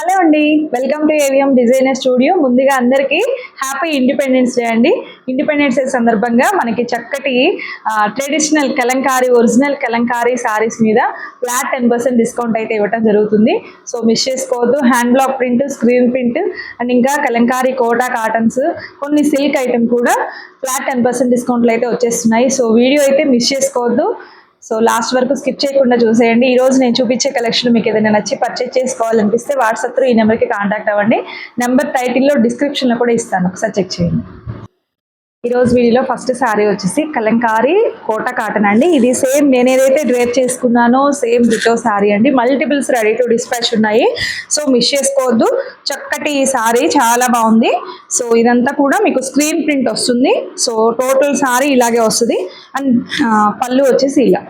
Hello అండి, welcome to AVM designer studio. ముందుగా అందరికీ హ్యాపీ ఇండిపెండెన్స్ డే అండి. ఇండిపెండెన్స్ డే సందర్భంగా మనకి చక్కటి ట్రెడిషనల్ కలంకారీ, ఒరిజినల్ కలంకారీ సారీస్ మీద ఫ్లాట్ 10% డిస్కౌంట్ అయితే ఇవ్వడం జరుగుతుంది. సో మిస్ చేసుకోవద్దు. Hand block print, screen print and ఇంకా కలంకారీ కోటా కాటన్స్, కొన్ని సిల్క్ ఐటమ్ కూడా ఫ్లాట్ 10% డిస్కౌంట్లు అయితే వచ్చేస్తున్నాయి. సో వీడియో అయితే మిస్ చేసుకోవద్దు. సో లాస్ట్ వరకు స్కిప్ చేయకుండా చూసేయండి. ఈ రోజు నేను చూపించే కలెక్షన్ మీకు ఏదైనా నచ్చి పర్చేజ్ చేసుకోవాలనిపిస్తే వాట్సాప్ త్రూ ఈ నెంబర్కి కాంటాక్ట్ అవ్వండి. నెంబర్ టైటిల్లో డిస్క్రిప్షన్లో కూడా ఇస్తాను, ఒకసారి చెక్ చేయండి. ఈరోజు వీడియోలో ఫస్ట్ శారీ వచ్చేసి కలంకారీ కోటా కాటన్ అండి. ఇది సేమ్ నేను ఏదైతే డ్రేప్ చేసుకున్నానో సేమ్ డిటో శారీ అండి. మల్టిపుల్స్ రెడీ టు డిస్పాచ్ ఉన్నాయి. సో మిస్ చేసుకోవద్దు. చక్కటి ఈ శారీ చాలా బాగుంది. సో ఇదంతా కూడా మీకు స్క్రీన్ ప్రింట్ వస్తుంది. సో టోటల్ శారీ ఇలాగే వస్తుంది. అండ్ పళ్ళు వచ్చేసి ఇలా,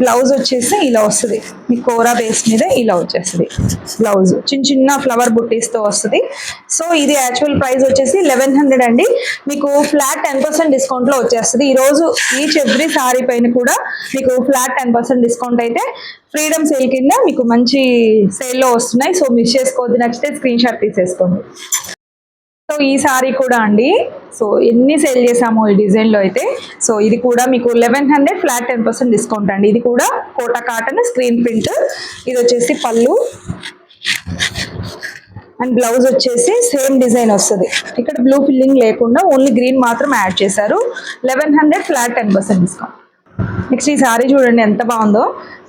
బ్లౌజ్ వచ్చేసి ఇలా వస్తుంది. మీ కోరా బేస్ మీద ఇలా వచ్చేస్తుంది. బ్లౌజ్ చిన్న చిన్న ఫ్లవర్ బుట్టీస్తో వస్తుంది. సో ఇది యాక్చువల్ ప్రైస్ వచ్చేసి 1100 అండి. మీకు ఫ్లాట్ 10% డిస్కౌంట్లో వచ్చేస్తుంది. ఈరోజు ఈచ్ ఎవ్రీ సారీ పైన కూడా మీకు ఫ్లాట్ 10% డిస్కౌంట్ అయితే ఫ్రీడమ్ సేల్ కింద మీకు మంచి సేల్లో వస్తున్నాయి. సో మిస్ చేసుకోవద్దు. నచ్చితే స్క్రీన్ షాట్ తీసేసుకోండి. సో ఈ సారీ కూడా అండి, సో ఎన్ని సేల్ చేసామో ఈ డిజైన్లో అయితే. సో ఇది కూడా మీకు 1100 ఫ్లాట్ 10% డిస్కౌంట్ అండి. ఇది కూడా కోటా కాటన్ స్క్రీన్ ప్రింట్. ఇది వచ్చేసి పళ్ళు అండ్ బ్లౌజ్ వచ్చేసి సేమ్ డిజైన్ వస్తుంది. ఇక్కడ బ్లూ ఫిల్లింగ్ లేకుండా ఓన్లీ గ్రీన్ మాత్రం యాడ్ చేశారు. 1100 ఫ్లాట్ 10% డిస్కౌంట్. నెక్స్ట్ ఈ సారీ చూడండి ఎంత బాగుందో.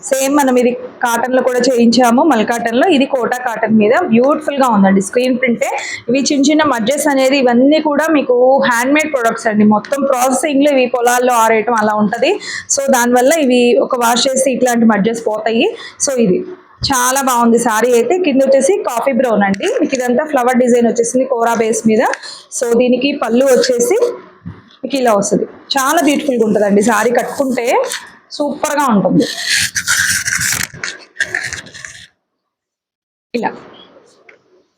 సేమ్ మనం ఇది కాటన్లో కూడా చేయించాము, మల్ కాటన్లో. ఇది కోటా కాటన్ మీద బ్యూటిఫుల్గా ఉందండి. స్క్రీన్ ప్రింటే. ఇవి చిన్న చిన్న మడ్జెస్ అనేది ఇవన్నీ కూడా మీకు హ్యాండ్ మేడ్ ప్రొడక్ట్స్ అండి. మొత్తం ప్రాసెసింగ్లో ఇవి పొలాల్లో ఆరేయటం అలా ఉంటుంది. సో దానివల్ల ఇవి ఒక వాష్ చేసి ఇట్లాంటి మడ్జెస్ పోతాయి. సో ఇది చాలా బాగుంది సారీ అయితే. కింద వచ్చేసి కాఫీ బ్రౌన్ అండి. మీకు ఇదంతా ఫ్లవర్ డిజైన్ వచ్చేసింది కోరా బేస్ మీద. సో దీనికి పళ్ళు వచ్చేసి మీకు ఇలా వస్తుంది. చాలా బ్యూటిఫుల్గా ఉంటుందండి. సారీ కట్టుకుంటే సూపర్గా ఉంటుంది. ఇలా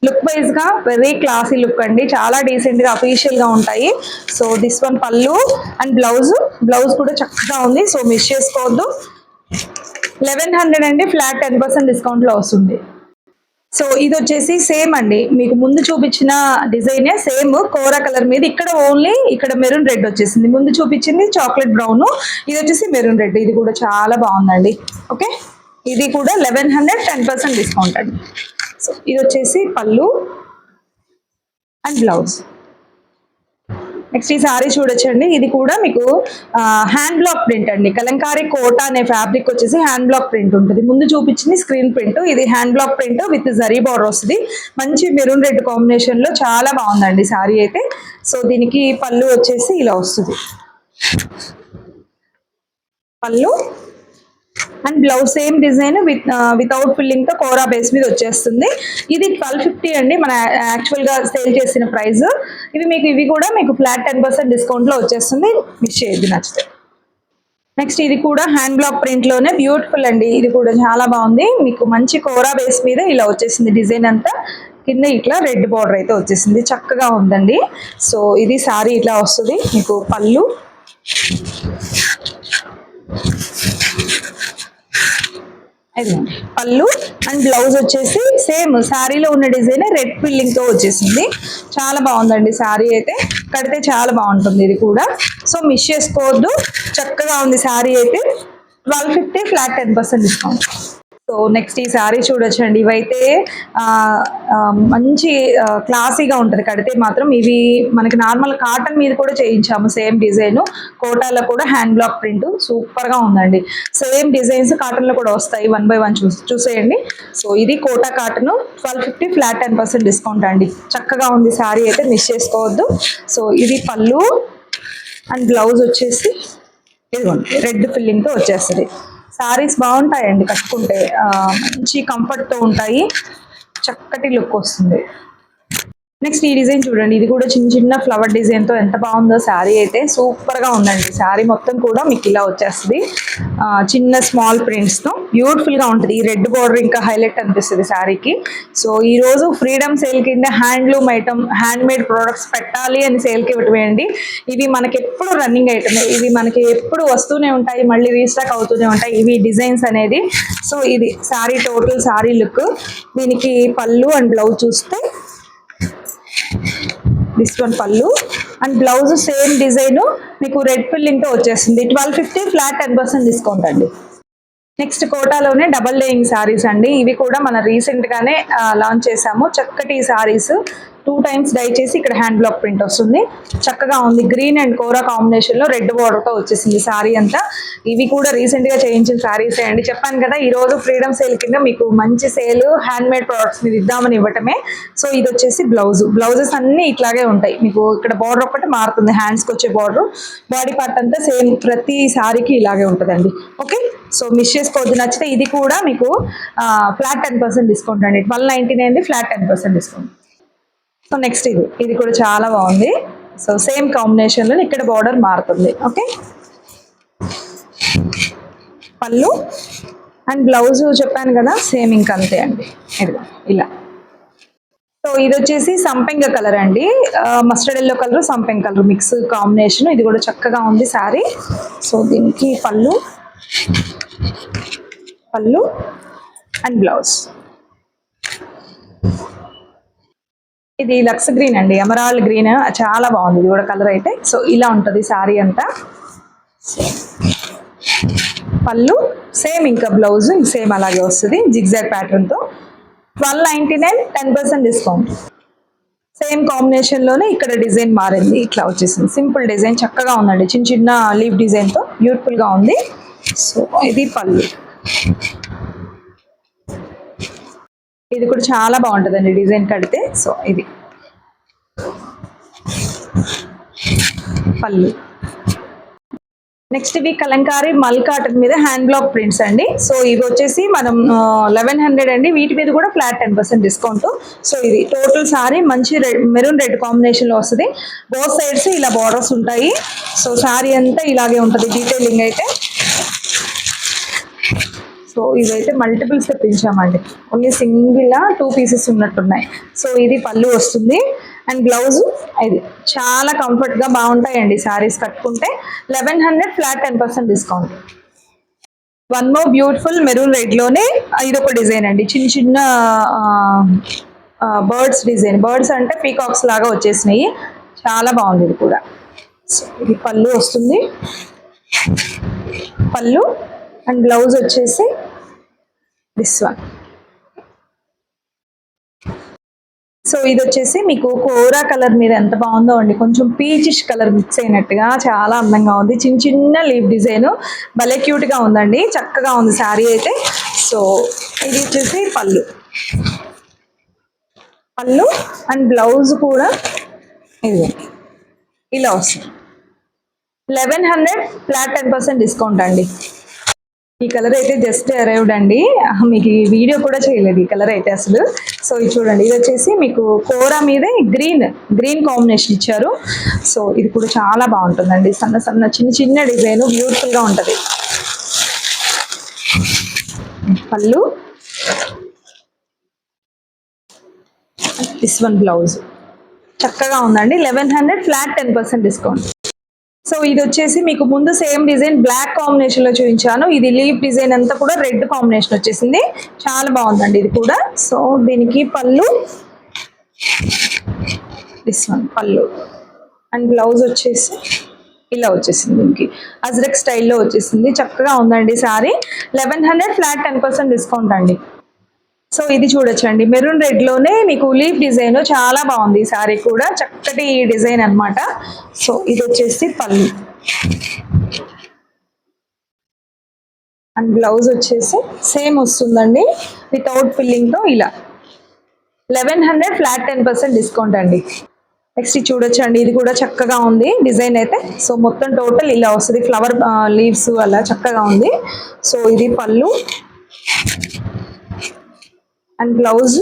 లుక్ వైజ్ గా వెరీ క్లాసీ లుక్ అండి. చాలా డీసెంట్ గా అఫీషియల్ గా ఉంటాయి. సో దిస్ వన్ పళ్ళు అండ్ బ్లౌజ్ కూడా చక్కగా ఉంది. సో మిస్ చేసుకోవద్దు. 1100 అండి. ఫ్లాట్ 10% డిస్కౌంట్ లో వస్తుంది. సో ఇది వచ్చేసి సేమ్ అండి, మీకు ముందు చూపించిన డిజైనే సేమ్ కోరా కలర్ మీద. ఇక్కడ ఓన్లీ ఇక్కడ మెరూన్ రెడ్ వచ్చేసింది. ముందు చూపించింది చాక్లెట్ బ్రౌన్, ఇది వచ్చేసి మెరూన్ రెడ్. ఇది కూడా చాలా బాగుందండి. ఓకే, ఇది కూడా 1100 10% డిస్కౌంట్ అండి. సో ఇది వచ్చేసి పళ్ళు అండ్ బ్లౌజ్. నెక్స్ట్ ఈ సారీ చూడొచ్చండి. ఇది కూడా మీకు హ్యాండ్ బ్లాక్ ప్రింట్ అండి. కలంకారీ కోటా అనే ఫ్యాబ్రిక్ వచ్చేసి హ్యాండ్ బ్లాక్ ప్రింట్ ఉంటుంది. ముందు చూపించింది స్క్రీన్ ప్రింట్, ఇది hand block print with zari border వస్తుంది. మంచి మెరూన్ రెడ్ కాంబినేషన్ లో చాలా బాగుందండి సారీ అయితే. సో దీనికి పళ్ళు వచ్చేసి ఇలా వస్తుంది. పళ్ళు and blouse same design without filling తో కోరా బేస్ మీద వచ్చేస్తుంది. ఇది 1250 అండి మన యాక్చువల్ గా సేల్ చేసిన ప్రైస్. ఇవి కూడా మీకు ఫ్లాట్ 10% డిస్కౌంట్ లో వచ్చేస్తుంది. మిస్ చేయొద్దు నచ్చితే. నెక్స్ట్ ఇది కూడా హ్యాండ్ బ్లాక్ ప్రింట్ లోనే బ్యూటిఫుల్ అండి. ఇది కూడా చాలా బాగుంది. మీకు మంచి కోరా base మీద ఇలా వచ్చేసింది డిజైన్ అంతా. కింద ఇట్లా రెడ్ బార్డర్ అయితే వచ్చేసింది. చక్కగా ఉందండి. సో ఇది సారీ ఇట్లా వస్తుంది. మీకు పళ్ళు అండ్ బ్లౌజ్ వచ్చేసి సేమ్ శారీలో ఉన్న డిజైన్ రెడ్ ఫిల్లింగ్ తో వచ్చేసింది. చాలా బాగుందండి శారీ అయితే. కడితే చాలా బాగుంటుంది ఇది కూడా. సో మిస్ చేసుకోవద్దు. చక్కగా ఉంది శారీ అయితే. 1250 ఫ్లాట్ 10% డిస్కౌంట్. సో నెక్స్ట్ ఈ శారీ చూడొచ్చండి. ఇవైతే మంచి క్లాసీగా ఉంటుంది కడితే మాత్రం. ఇవి మనకి నార్మల్ కాటన్ మీద కూడా చేయించాము సేమ్ డిజైన్. కోటాలో కూడా హ్యాండ్ బ్లాక్ ప్రింట్ సూపర్గా ఉందండి. సేమ్ డిజైన్స్ కాటన్లో కూడా వస్తాయి. 1 by 1 చూసేయండి. సో ఇది కోటా కాటన్ 1250 ఫ్లాట్ 10% డిస్కౌంట్ అండి. చక్కగా ఉంది శారీ అయితే, మిస్ చేసుకోవద్దు. సో ఇది పళ్ళు అండ్ బ్లౌజ్ వచ్చేసి ఇదిగోండి రెడ్ ఫిల్లింగ్తో వచ్చేస్తుంది. సారీస్ బాగుంటాయండి కట్టుకుంటే. మంచి కంఫర్ట్తో ఉంటాయి. చక్కటి లుక్ వస్తుంది. నెక్స్ట్ ఈ డిజైన్ చూడండి, ఇది కూడా చిన్న చిన్న ఫ్లవర్ డిజైన్ తో ఎంత బాగుందో శారీ అయితే సూపర్ గా ఉందండి. శారీ మొత్తం కూడా మీకు ఇలా వచ్చేస్తుంది, చిన్న స్మాల్ ప్రింట్స్ తో బ్యూటిఫుల్ గా ఉంటుంది. ఈ రెడ్ బార్డర్ ఇంకా హైలైట్ అనిపిస్తుంది శారీకి. సో ఈ రోజు ఫ్రీడమ్ సేల్ కింద handloom item, hand made products పెట్టాలి అని సేల్ కి ఇవ్వటమేయండి. ఇవి మనకి ఎప్పుడు రన్నింగ్ ఐటమ్, ఇవి మనకి ఎప్పుడు వస్తూనే ఉంటాయి, మళ్ళీ రీస్టాక్ అవుతూనే ఉంటాయి ఇవి డిజైన్స్ అనేది. సో ఇది శారీ టోటల్ శారీ లుక్. దీనికి పళ్ళు అండ్ బ్లౌజ్ చూస్తే దిస్ వన్ పళ్ళు అండ్ బ్లౌజ్ సేమ్ డిజైన్ మీకు రెడ్ ఫిల్లింగ్ తో వచ్చేస్తుంది. 1250 ఫ్లాట్ 10% డిస్కౌంట్ అండి. నెక్స్ట్ కోటాలోనే డబల్ లేయింగ్ సారీస్ అండి. ఇవి కూడా మన రీసెంట్ గానే లాంచ్ చేసాము. చక్కటి సారీస్ 2 times డై చేసి ఇక్కడ హ్యాండ్ బ్లాక్ ప్రింట్ వస్తుంది. చక్కగా ఉంది, గ్రీన్ అండ్ కోరా కాంబినేషన్ లో రెడ్ బార్డర్ తో వచ్చేసింది సారీ అంతా. ఇవి కూడా రీసెంట్ గా చేయించిన సారీస్ అండి. చెప్పాను కదా ఈ రోజు ఫ్రీడమ్ సేల్ కింద మీకు మంచి సేల్ హ్యాండ్ మేడ్ ప్రొడక్ట్స్ మీద ఇద్దామని ఇవ్వటమే. సో ఇది వచ్చేసి బ్లౌజెస్ అన్ని ఇట్లాగే ఉంటాయి. మీకు ఇక్కడ బార్డర్ ఒకటి మారుతుంది, హ్యాండ్స్ కి వచ్చే బార్డర్, బాడీ పార్ట్ అంతా సేమ్ ప్రతి సారీకి ఇలాగే ఉంటుందండి. ఓకే, సో మిస్ చేసుకోవద్దు. నచ్చితే ఇది కూడా మీకు ఫ్లాట్ 10% డిస్కౌంట్ అండి. 1299 ఫ్లాట్ 10% డిస్కౌంట్. సో నెక్స్ట్ ఇది కూడా చాలా బాగుంది. సో సేమ్ కాంబినేషన్ లో ఇక్కడ బార్డర్ మారుతుంది. ఓకే, పళ్ళు అండ్ బ్లౌజ్ చెప్పాను కదా సేమ్ ఇంకా అంతే అండి. ఇది ఇలా. సో ఇది వచ్చేసి సంపెంగ కలర్ అండి, మస్టర్డ్ ఎల్లో కలర్ సంపెంగ కలర్ మిక్స్ కాంబినేషన్. ఇది కూడా చక్కగా ఉంది శారీ. సో దీనికి పళ్ళు అండ్ బ్లౌజ్. ఇది లక్స్ గ్రీన్ అండి, ఎమరాల్డ్ గ్రీన్, చాలా బాగుంది ఇది కూడా కలర్ అయితే. సో ఇలా ఉంటుంది శారీ అంతా. పళ్ళు సేమ్, ఇంకా బ్లౌజ్ సేమ్ అలాగే వస్తుంది జిగ్జాగ్ ప్యాటర్న్ తో. 1299 10% డిస్కౌంట్. సేమ్ కాంబినేషన్ లోనే ఇక్కడ డిజైన్ మారింది, ఇట్లా వచ్చేసింది సింపుల్ డిజైన్. చక్కగా ఉందండి, చిన్న చిన్న లీఫ్ డిజైన్ తో బ్యూటిఫుల్ గా ఉంది. సో ఇది పళ్ళు. ఇది కూడా చాలా బాగుంటుందండి డిజైన్ కడితే. సో ఇది పళ్ళు. నెక్స్ట్ ఇవి కలంకారీ మల్ కాటన్ మీద హ్యాండ్ బ్లాక్ ప్రింట్స్ అండి. సో ఇవి వచ్చేసి మనం 1100 అండి. వీటి మీద కూడా ఫ్లాట్ 10% డిస్కౌంట్. సో ఇది టోటల్ సారీ మంచి మెరూన్ రెడ్ కాంబినేషన్ లో వస్తుంది. బోత్ సైడ్స్ ఇలా బార్డర్స్ ఉంటాయి. సో సారీ అంతా ఇలాగే ఉంటుంది డీటెయిలింగ్ అయితే. సో ఇవైతే మల్టిపుల్స్ తెప్పించామండి, ఓన్లీ సింగిల్ 2 పీసెస్ ఉన్నట్టున్నాయి. సో ఇది పళ్ళు వస్తుంది అండ్ బ్లౌజ్. ఇది చాలా కంఫర్ట్ గా బాగుంటాయండి సారీస్ కట్టుకుంటే. 1100 flat 10% discount. One more beautiful maroon red లోనే ఇదొక డిజైన్ అండి, చిన్న చిన్న బర్డ్స్ డిజైన్. బర్డ్స్ అంటే పీకాక్స్ లాగా వచ్చేసినాయి, చాలా బాగుంది ఇది కూడా. సో ఇది పళ్ళు వస్తుంది, పళ్ళు అండ్ బ్లౌజ్ వచ్చేసి దిస్ వన్. సో ఇది వచ్చేసి మీకు కోరా కలర్ మీద ఎంత బాగుందో అండి, కొంచెం పీచిష్ కలర్ మిక్స్ అయినట్టుగా చాలా అందంగా ఉంది. చిన్న చిన్న లీఫ్ డిజైన్ భలే క్యూట్ గా ఉందండి, చక్కగా ఉంది శారీ అయితే. సో ఇది వచ్చేసి పళ్ళు అండ్ బ్లౌజ్ కూడా ఇది ఇలా వస్తుంది. 1100 ఫ్లాట్ 10% డిస్కౌంట్ అండి. ఈ కలర్ అయితే జస్ట్ అరైవ్డ్ అండి, మీకు ఈ వీడియో కూడా చేయలేదు ఈ కలర్ అయితే అసలు. సో ఇది చూడండి, ఇది వచ్చేసి మీకు కోరా మీద గ్రీన్ కాంబినేషన్ ఇచ్చారు. సో ఇది కూడా చాలా బాగుంటుందండి, సన్న సన్న చిన్న చిన్న డిజైన్ బ్యూటిఫుల్ గా ఉంటది. పళ్ళు, దిస్ వన్ బ్లౌజ్. చక్కగా ఉందండి. 1100 ఫ్లాట్ 10% డిస్కౌంట్. సో ఇది వచ్చేసి మీకు ముందు సేమ్ డిజైన్ బ్లాక్ కాంబినేషన్ లో చూపించాను. ఇది లీఫ్ డిజైన్ అంతా కూడా రెడ్ కాంబినేషన్ వచ్చేసింది, చాలా బాగుందండి ఇది కూడా. సో దీనికి పళ్ళు, దిస్ వన్ పళ్ళు అండ్ బ్లౌజ్ వచ్చేసి ఇలా వచ్చేసింది. దీనికి అజ్రక్ స్టైల్లో వచ్చేసింది, చక్కగా ఉందండి సారీ. 1100 ఫ్లాట్ 10% డిస్కౌంట్ అండి. సో ఇది చూడొచ్చండి, మెరూన్ రెడ్ లోనే మీకు లీఫ్ డిజైన్ చాలా బాగుంది. ఈ సారీ కూడా చక్కటి డిజైన్ అన్నమాట. సో ఇది వచ్చేసి పళ్ళు అండ్ బ్లౌజ్ వచ్చేసి సేమ్ వస్తుందండి వితౌట్ ఫిల్లింగ్ తో. ఇలా 1100 ఫ్లాట్ 10% డిస్కౌంట్ అండి. నెక్స్ట్ చూడొచ్చండి, ఇది కూడా చక్కగా ఉంది డిజైన్ అయితే. సో మొత్తం టోటల్ ఇలా వస్తుంది, ఫ్లవర్ లీవ్స్ అలా చక్కగా ఉంది. సో ఇది పళ్ళు అండ్ బ్లౌజ్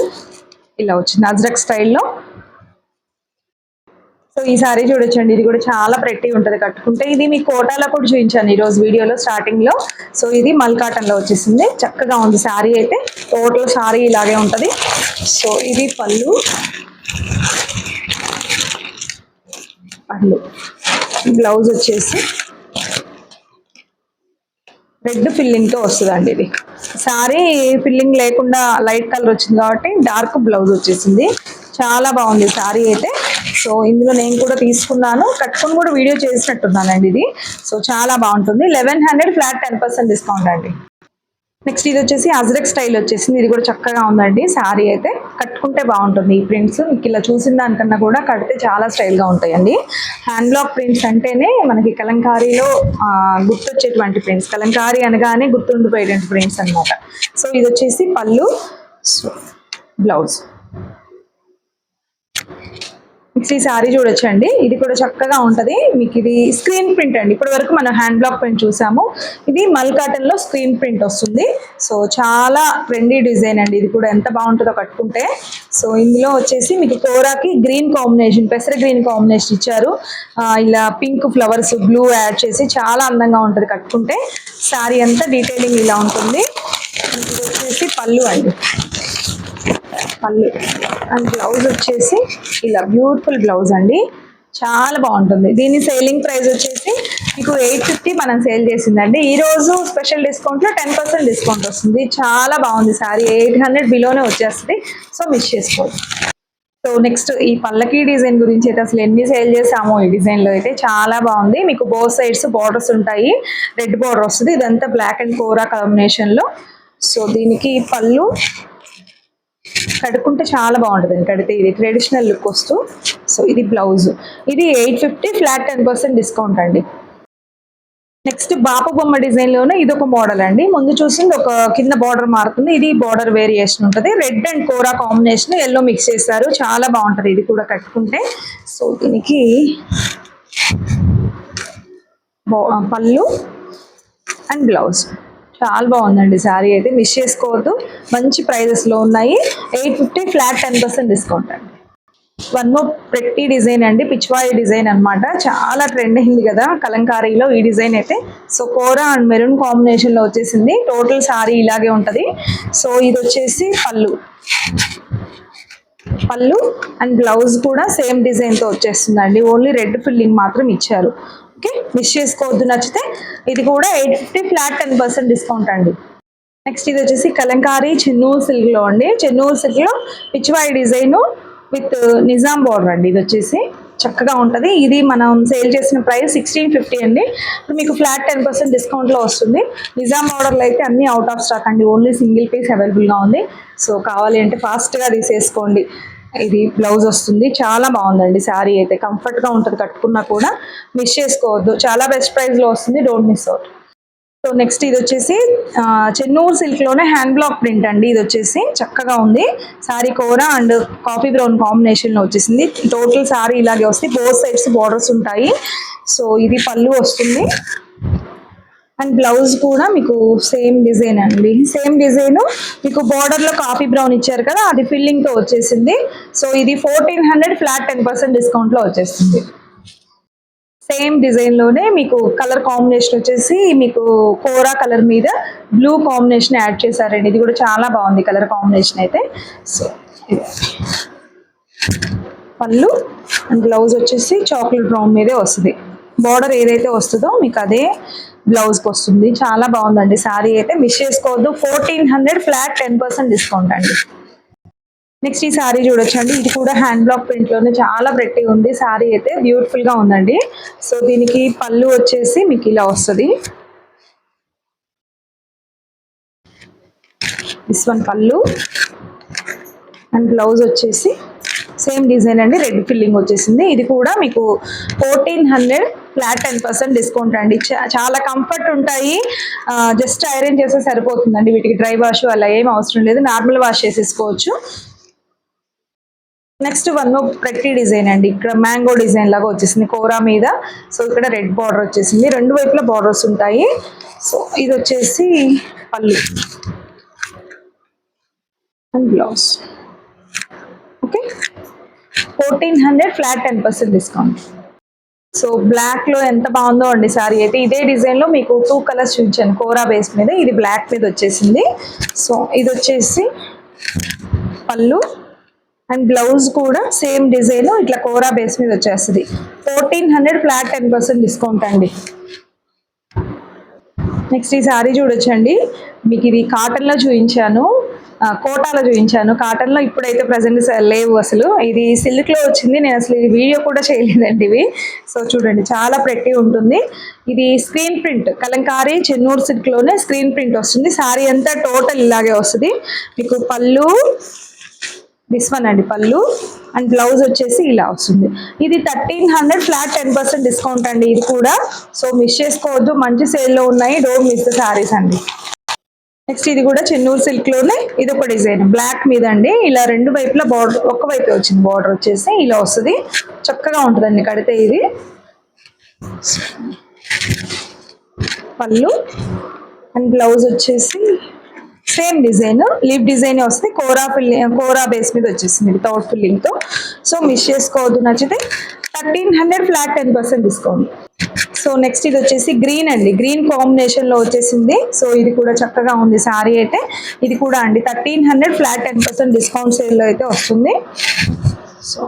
ఇలా వచ్చింది అజ్రక్ స్టైల్లో. ఈ సారీ చూడొచ్చండి, ఇది కూడా చాలా ప్రెట్టి ఉంటుంది కట్టుకుంటే. ఇది మీకు కోటాలో కూడా చూపించాను ఈరోజు వీడియోలో స్టార్టింగ్ లో. సో ఇది మల్ కాటన్ లో వచ్చేసింది, చక్కగా ఉంది సారీ అయితే. టోటల్ సారీ ఇలాగే ఉంటది. సో ఇది పళ్ళు, బ్లౌజ్ వచ్చేసి రెడ్ ఫిల్లింగ్ తో వస్తుందండి. ఇది సారీ ఫిల్లింగ్ లేకుండా లైట్ కలర్ వచ్చింది కాబట్టి డార్క్ బ్లౌజ్ వచ్చేసింది. చాలా బాగుంది సారీ అయితే. సో ఇందులో నేను కూడా తీసుకున్నాను, కట్టుకుని కూడా వీడియో చేసినట్టున్నానండి ఇది. సో చాలా బాగుంటుంది. 1100 ఫ్లాట్ 10% డిస్కౌంట్ అండి. నెక్స్ట్ ఇది వచ్చేసి అజ్రక్ స్టైల్ వచ్చేసింది. ఇది కూడా చక్కగా ఉందండి సారీ అయితే. కట్టుకుంటే బాగుంటుంది. ఈ ప్రింట్స్ మీకు ఇలా చూసిన దానికన్నా కూడా కడితే చాలా స్టైల్గా ఉంటాయండి. హ్యాండ్ బ్లాక్ ప్రింట్స్ అంటేనే మనకి కలంకారీలో గుర్తొచ్చేటువంటి ప్రింట్స్. కలంకారీ అనగానే గుర్తుండిపోయేటువంటి ప్రింట్స్ అనమాట. సో ఇది వచ్చేసి పళ్ళు, బ్లౌజ్. నెక్స్ట్ ఈ సారీ చూడొచ్చండి, ఇది కూడా చక్కగా ఉంటది. మీకు ఇది స్క్రీన్ ప్రింట్ అండి. ఇప్పటి వరకు మనం హ్యాండ్ బ్లాక్ ప్రింట్ చూసాము, ఇది మల్ కాటన్ లో స్క్రీన్ ప్రింట్ వస్తుంది. సో చాలా ట్రెండీ డిజైన్ అండి. ఇది కూడా ఎంత బాగుంటుందో కట్టుకుంటే. సో ఇందులో వచ్చేసి మీకు కోరాకి గ్రీన్ కాంబినేషన్, పెసర గ్రీన్ కాంబినేషన్ ఇచ్చారు. ఇలా పింక్ ఫ్లవర్స్, బ్లూ యాడ్ చేసి చాలా అందంగా ఉంటుంది కట్టుకుంటే. సారీ అంతా డీటెయిలింగ్ ఇలా ఉంటుంది. ఇది వచ్చేసి పళ్ళు అండి, పళ్ళు అండ్ బ్లౌజ్ వచ్చేసి ఇలా బ్యూటిఫుల్ బ్లౌజ్ అండి, చాలా బాగుంటుంది. దీని సేలింగ్ ప్రైస్ వచ్చేసి మీకు 850 మనం సేల్ చేసిందండి. ఈ రోజు స్పెషల్ డిస్కౌంట్ లో 10% డిస్కౌంట్ వస్తుంది. చాలా బాగుంది సారీ, 800 బిలోనే వచ్చేస్తుంది. సో మిస్ చేసుకోండి. సో నెక్స్ట్ ఈ పల్లకి డిజైన్ గురించి అయితే అసలు ఎన్ని సేల్ చేసామో. ఈ డిజైన్ లో అయితే చాలా బాగుంది. మీకు బోత్ సైడ్స్ బార్డర్స్ ఉంటాయి, రెడ్ బార్డర్ వస్తుంది. ఇదంతా బ్లాక్ అండ్ కోరా కాంబినేషన్ లో. సో దీనికి పళ్ళు, కడుక్కుంటే చాలా బాగుంటుంది కడితే. ఇది ట్రెడిషనల్ లుక్ వస్తూ. సో ఇది బ్లౌజ్, ఇది 850 ఫ్లాట్ 10% డిస్కౌంట్ అండి. నెక్స్ట్ బాప బొమ్మ డిజైన్ లోనే ఇది ఒక మోడల్ అండి. ముందు చూసింది ఒక కింద బార్డర్ మారుతుంది, ఇది బార్డర్ వేరియేషన్ ఉంటుంది. Red and kora combination, yellow mix చేస్తారు. చాలా బాగుంటుంది ఇది కూడా కట్టుకుంటే. సో దీనికి పళ్ళు అండ్ బ్లౌజ్, చాలా బాగుందండి సారీ అయితే. మిస్ చేసుకోవద్దు, మంచి ప్రైజెస్ లో ఉన్నాయి. 850 ఫ్లాట్ 10% డిస్కౌంట్ అండి. వన్ మోర్ ప్రెట్టి డిజైన్ అండి, పిచ్వాయి డిజైన్ అనమాట. చాలా ట్రెండ్ అయింది కదా కలంకారీలో ఈ డిజైన్ అయితే. So kora and maroon combination లో వచ్చేసింది. టోటల్ సారీ ఇలాగే ఉంటది. సో ఇది వచ్చేసి పళ్ళు అండ్ బ్లౌజ్ కూడా సేమ్ డిజైన్ తో వచ్చేస్తుందండి. ఓన్లీ రెడ్ ఫిల్లింగ్ మాత్రం ఇచ్చారు. ఓకే, మిస్ చేసుకోవద్దు. నచ్చితే ఇది కూడా 850 ఫ్లాట్ 10% డిస్కౌంట్ అండి. నెక్స్ట్ ఇది వచ్చేసి కలంకారీ చెన్నూరు సిల్క్ లో అండి. చెన్నూరు సిల్క్ లో Pichwai design with Nizam border అండి. ఇది వచ్చేసి చక్కగా ఉంటుంది. ఇది మనం సేల్ చేసిన ప్రైస్ 1650 అండి. ఇప్పుడు మీకు ఫ్లాట్ 10% డిస్కౌంట్ లో వస్తుంది. నిజాం బార్డర్లో అయితే అన్ని అవుట్ ఆఫ్ స్టాక్ అండి, ఓన్లీ సింగిల్ పీస్ అవైలబుల్ గా ఉంది. సో కావాలి అంటే ఫాస్ట్ గా తీసేసుకోండి. ఇది బ్లౌజ్ వస్తుంది. చాలా బాగుందండి శారీ అయితే, కంఫర్ట్ గా ఉంటుంది కట్టుకున్నా కూడా. మిస్ చేసుకోవద్దు, చాలా బెస్ట్ ప్రైస్ లో వస్తుంది. Don't miss out. So next ఇది వచ్చేసి చెన్నూరు సిల్క్ లోనే హ్యాండ్ బ్లాక్ ప్రింట్ అండి. ఇది వచ్చేసి చక్కగా ఉంది sari. Kora and coffee brown combination లో వచ్చేసింది. టోటల్ సారీ ఇలాగే వస్తుంది. బోత్ సైడ్స్ బోర్డర్స్ ఉంటాయి. సో ఇది పళ్ళు వస్తుంది అండ్ బ్లౌజ్ కూడా మీకు సేమ్ డిజైన్ అండి. సేమ్ డిజైన్ మీకు బార్డర్ లో కాఫీ బ్రౌన్ ఇచ్చారు కదా, అది ఫిల్లింగ్ తో వచ్చేసింది. సో ఇది 1400 ఫ్లాట్ 10% డిస్కౌంట్ లో వచ్చేస్తుంది. సేమ్ డిజైన్ లోనే మీకు కలర్ కాంబినేషన్ వచ్చేసి మీకు కోరా కలర్ మీద బ్లూ కాంబినేషన్ యాడ్ చేశారండి. ఇది కూడా చాలా బాగుంది కలర్ కాంబినేషన్ అయితే. సో పళ్ళు అండ్ బ్లౌజ్ వచ్చేసి చాక్లెట్ బ్రౌన్ మీదే వస్తుంది. బార్డర్ ఏదైతే వస్తుందో మీకు అదే బ్లౌజ్కి వస్తుంది. చాలా బాగుందండి శారీ అయితే, మిస్ చేసుకోవద్దు. 1400 ఫ్లాట్ 10% డిస్కౌంట్ అండి. నెక్స్ట్ ఈ శారీ చూడొచ్చండి, ఇది కూడా హ్యాండ్ బ్లాక్ ప్రింట్ లోనే చాలా ప్రెట్టి ఉంది శారీ అయితే. బ్యూటిఫుల్ గా ఉందండి. సో దీనికి పళ్ళు వచ్చేసి మీకు ఇలా వస్తుంది. దిస్ వన్ పళ్ళు అండ్ బ్లౌజ్ వచ్చేసి సేమ్ డిజైన్ అండి, రెడ్ ఫిల్లింగ్ వచ్చేసింది. ఇది కూడా మీకు 1400 ఫ్లాట్ 10% డిస్కౌంట్ అండి. చాలా కంఫర్ట్ ఉంటాయి. జస్ట్ ఐరన్ చేస్తే సరిపోతుందండి. వీటికి డ్రై వాష్ అలా ఏం అవసరం లేదు, నార్మల్ వాష్ చేసేసుకోవచ్చు. నెక్స్ట్ వన్ ప్రతి డిజైన్ అండి. ఇక్కడ మ్యాంగో డిజైన్ లాగా వచ్చేసింది కోరా మీద. సో ఇక్కడ రెడ్ బార్డర్ వచ్చేసింది, రెండు వైపులా బార్డర్స్ ఉంటాయి. సో ఇది వచ్చేసి pallu and blouse. Okay, 1400 flat 10% discount. So black లో ఎంత బాగుందో అండి సారీ అయితే. ఇదే డిజైన్ లో మీకు 2 కలర్స్ చూపించాను కోరా బేస్ మీద, ఇది బ్లాక్ మీద వచ్చేసింది. సో ఇది వచ్చేసి పళ్ళు అండ్ బ్లౌజ్ కూడా సేమ్ డిజైన్ ఇట్లా కోరా బేస్ మీద వచ్చేస్తుంది. 1400 ఫ్లాట్ 10% డిస్కౌంట్ అండి. నెక్స్ట్ ఈ సారీ చూడొచ్చండి, మీకు ఇది కాటన్లో చూపించాను, కోటాలో చూపించాను. కాటన్లో ఇప్పుడైతే ప్రజెంట్ లేవు అసలు. ఇది సిల్క్లో వచ్చింది, నేను అసలు ఇది వీడియో కూడా చేయలేదండి ఇవి. సో చూడండి చాలా ప్రెట్టి ఉంటుంది. ఇది స్క్రీన్ ప్రింట్ కలంకారీ చెన్నూరు సిల్క్లోనే స్క్రీన్ ప్రింట్ వస్తుంది. సారీ అంతా టోటల్ ఇలాగే వస్తుంది. మీకు పళ్ళు దిస్ వన్ అండి పళ్ళు అండ్ బ్లౌజ్ వచ్చేసి ఇలా వస్తుంది. ఇది 1300 ఫ్లాట్ 10% డిస్కౌంట్ అండి ఇది కూడా. సో మిస్ చేసుకోవద్దు, మంచి సేల్లో ఉన్నాయి, డోంట్ మిస్ ద సారీస్ అండి. నెక్స్ట్ ఇది కూడా చెన్నూరు సిల్క్ లోనే ఇది ఒక డిజైన్ బ్లాక్ మీద అండి. ఇలా రెండు వైపులా బార్డర్, ఒక వైపే వచ్చింది బార్డర్ వచ్చేసి ఇలా వస్తుంది. చక్కగా ఉంటుందండి కడితే. ఇది పళ్ళు అండ్ బ్లౌజ్ వచ్చేసి సేమ్ డిజైన్ లీవ్ డిజైన్ వస్తుంది. కోరా బేస్ మీద వచ్చేసింది వితౌట్ ఫిల్లింగ్ తో. సో మిస్ చేసుకోవద్దు, నచ్చితే 1300 ఫ్లాట్ 10% డిస్కౌంట్. సో నెక్స్ట్ ఇది వచ్చేసి గ్రీన్ అండి, గ్రీన్ కాంబినేషన్ లో వచ్చేసింది. సో ఇది కూడా చక్కగా ఉంది సారీ అయితే. ఇది కూడా అండి 1300 ఫ్లాట్ 10% డిస్కౌంట్ సేల్ లో అయితే వస్తుంది. సో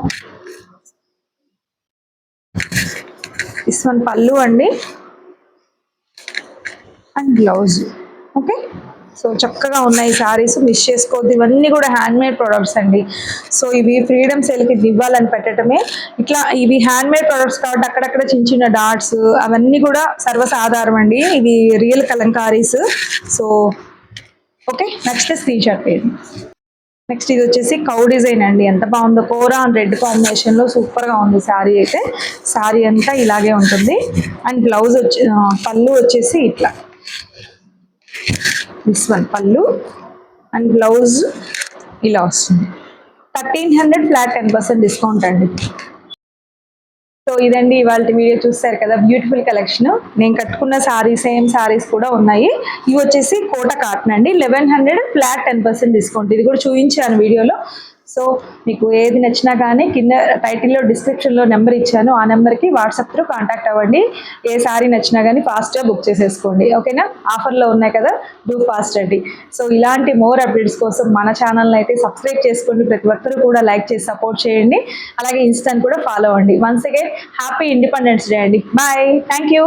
దిస్ వన్ పళ్ళు అండి అండ్ బ్లౌజ్. ఓకే, సో చక్కగా ఉన్నాయి సారీస్, మిస్ చేసుకోవద్దు. ఇవన్నీ కూడా హ్యాండ్ మేడ్ ప్రొడక్ట్స్ అండి. సో ఇవి ఫ్రీడమ్ సేల్కి ఇవ్వాలని పెట్టడమే. ఇట్లా ఇవి హ్యాండ్ మేడ్ ప్రొడక్ట్స్ కాబట్టి అక్కడక్కడ చిన్న చిన్న డాట్స్ అవన్నీ కూడా సర్వసాధారణం అండి. ఇవి real kalamkaris. So okay, next screen shot వేయండి. నెక్స్ట్ ఇది వచ్చేసి కౌ డిజైన్ అండి, ఎంత బాగుందో. కోరా అండ్ రెడ్ కాంబినేషన్ లో సూపర్ గా ఉంది సారీ అయితే. సారీ అంతా ఇలాగే ఉంటుంది. అండ్ బ్లౌజ్ పళ్ళు వచ్చేసి ఇట్లా దిస్ వన్ పళ్ళు అండ్ బ్లౌజ్ ఇలా వస్తుంది. 1300 ఫ్లాట్ 10% డిస్కౌంట్ అండి. సో ఇదండి ఇవాళ వీడియో. చూస్తారు కదా బ్యూటిఫుల్ కలెక్షన్. నేను కట్టుకున్న సేమ్ సారీస్ కూడా ఉన్నాయి. ఇవి వచ్చేసి కోట కాటన్ అండి, 1100 ఫ్లాట్ 10% డిస్కౌంట్. ఇది కూడా చూపించాను వీడియోలో. సో మీకు ఏది నచ్చినా కానీ కింద టైటిల్లో డిస్క్రిప్షన్లో నెంబర్ ఇచ్చాను, ఆ నెంబర్కి వాట్సాప్ త్రూ కాంటాక్ట్ అవ్వండి. ఏ సారీ నచ్చినా కానీ ఫాస్ట్గా బుక్ చేసేసుకోండి. ఓకేనా, ఆఫర్లో ఉన్నాయి కదా, డూ ఫాస్ట్ అండి. సో ఇలాంటి మోర్ అప్డేట్స్ కోసం మన ఛానల్ని అయితే సబ్స్క్రైబ్ చేసుకోండి. ప్రతి ఒక్కరు కూడా లైక్ చేసి సపోర్ట్ చేయండి. అలాగే ఇన్స్టాని కూడా ఫాలో అవ్వండి. Once again happy independence day అండి. Bye, thank you.